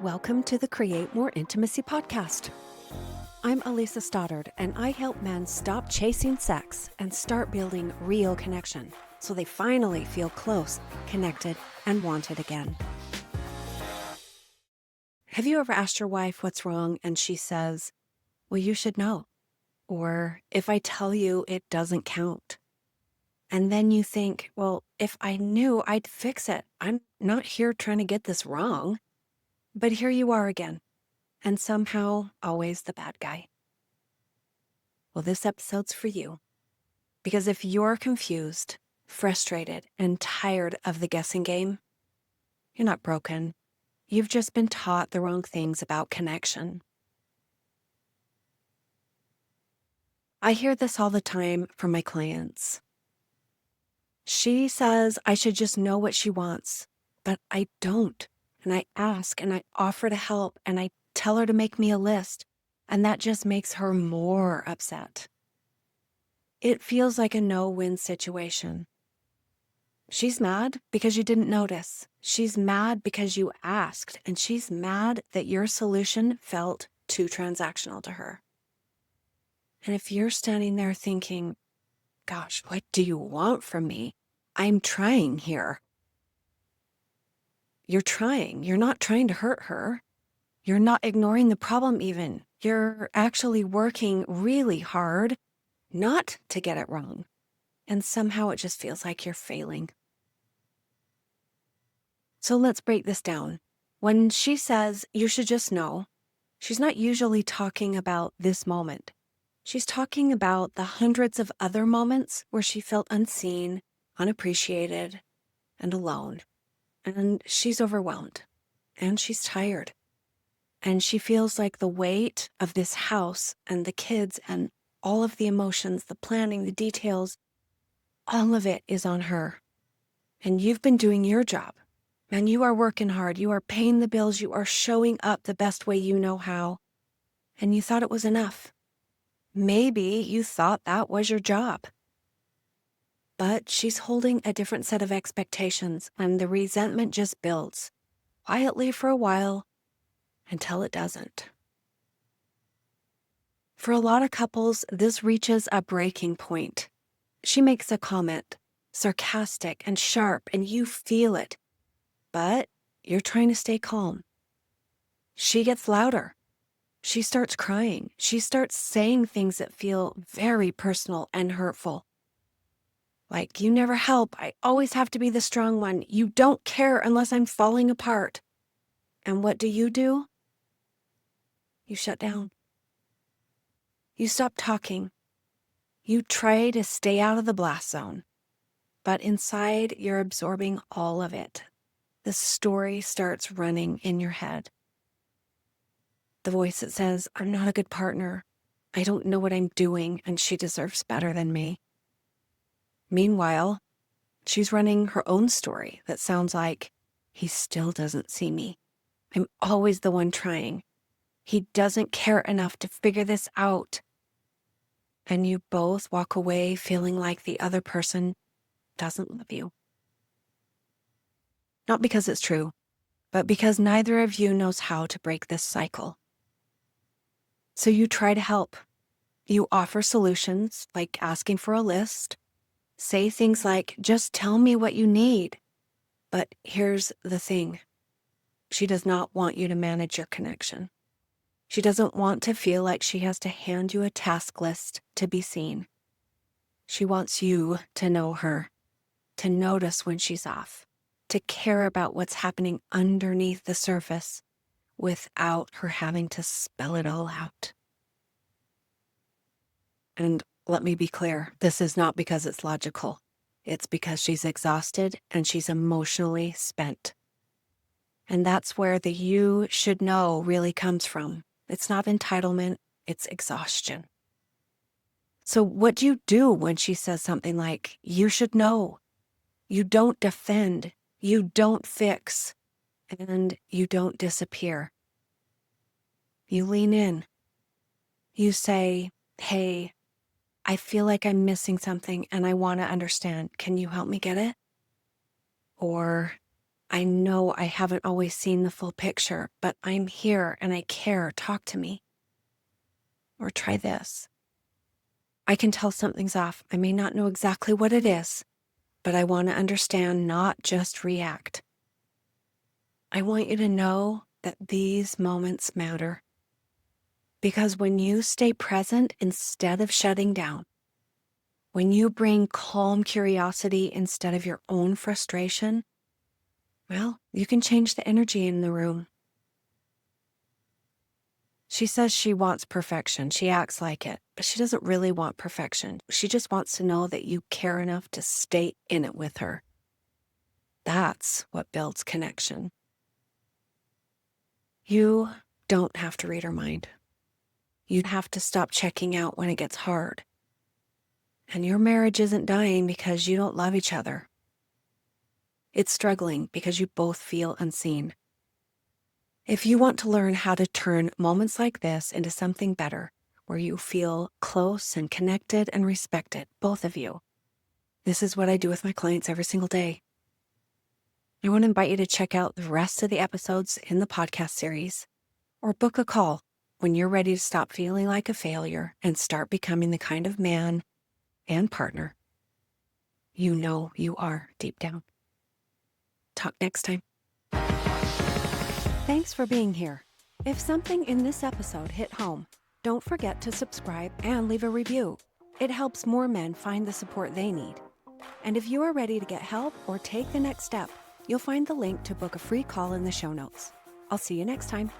Welcome to the Create More Intimacy podcast. I'm Elisa Stoddard, and I help men stop chasing sex and start building real connection so they finally feel close, connected, and wanted again. Have you ever asked your wife what's wrong and she says, "Well, you should know," or "If I tell you, it doesn't count"? And then you think, well, if I knew, I'd fix it. I'm not here trying to get this wrong. But here you are again, and somehow always the bad guy. Well, this episode's for you, because if you're confused, frustrated, and tired of the guessing game, you're not broken. You've just been taught the wrong things about connection. I hear this all the time from my clients. She says I should just know what she wants, but I don't. And I ask and I offer to help and I tell her to make me a list, and that just makes her more upset. It feels like a no-win situation. She's mad because you didn't notice. She's mad because you asked, and she's mad that your solution felt too transactional to her. And if you're standing there thinking, gosh, what do you want from me? I'm trying here. You're trying. You're not trying to hurt her. You're not ignoring the problem even. You're actually working really hard not to get it wrong. And somehow it just feels like you're failing. So let's break this down. When she says you should just know, she's not usually talking about this moment. She's talking about the hundreds of other moments where she felt unseen, unappreciated, and alone. And she's overwhelmed. And she's tired. And she feels like the weight of this house and the kids and all of the emotions, the planning, the details, all of it is on her. And you've been doing your job. And you are working hard. You are paying the bills. You are showing up the best way you know how. And you thought it was enough. Maybe you thought that was your job. But she's holding a different set of expectations, and the resentment just builds, quietly for a while, until it doesn't. For a lot of couples, this reaches a breaking point. She makes a comment, sarcastic and sharp, and you feel it. But you're trying to stay calm. She gets louder. She starts crying. She starts saying things that feel very personal and hurtful. Like, you never help. I always have to be the strong one. You don't care unless I'm falling apart. And what do? You shut down. You stop talking. You try to stay out of the blast zone. But inside, you're absorbing all of it. The story starts running in your head. The voice that says, I'm not a good partner. I don't know what I'm doing, and she deserves better than me. Meanwhile, she's running her own story that sounds like, he still doesn't see me. I'm always the one trying. He doesn't care enough to figure this out. And you both walk away feeling like the other person doesn't love you. Not because it's true, but because neither of you knows how to break this cycle. So you try to help. You offer solutions, like asking for a list. Say things like, just tell me what you need. But here's the thing. She does not want you to manage your connection. She doesn't want to feel like she has to hand you a task list to be seen. She wants you to know her, to notice when she's off, to care about what's happening underneath the surface without her having to spell it all out. And let me be clear, this is not because it's logical. It's because she's exhausted and she's emotionally spent. And that's where the you should know really comes from. It's not entitlement, it's exhaustion. So what do you do when she says something like, you should know? You don't defend, you don't fix, and you don't disappear. You lean in. You say, hey, I feel like I'm missing something and I want to understand. Can you help me get it? Or, I know I haven't always seen the full picture, but I'm here and I care. Talk to me. Or try this. I can tell something's off. I may not know exactly what it is, but I want to understand, not just react. I want you to know that these moments matter. Because when you stay present instead of shutting down, when you bring calm curiosity instead of your own frustration, well, you can change the energy in the room. She says she wants perfection. She acts like it, but she doesn't really want perfection. She just wants to know that you care enough to stay in it with her. That's what builds connection. You don't have to read her mind. You have to stop checking out when it gets hard. And your marriage isn't dying because you don't love each other. It's struggling because you both feel unseen. If you want to learn how to turn moments like this into something better, where you feel close and connected and respected, both of you, this is what I do with my clients every single day. I want to invite you to check out the rest of the episodes in the podcast series, or book a call when you're ready to stop feeling like a failure and start becoming the kind of man and partner you know you are deep down. Talk next time. Thanks for being here. If something in this episode hit home, don't forget to subscribe and leave a review. It helps more men find the support they need. And if you are ready to get help or take the next step, you'll find the link to book a free call in the show notes. I'll see you next time.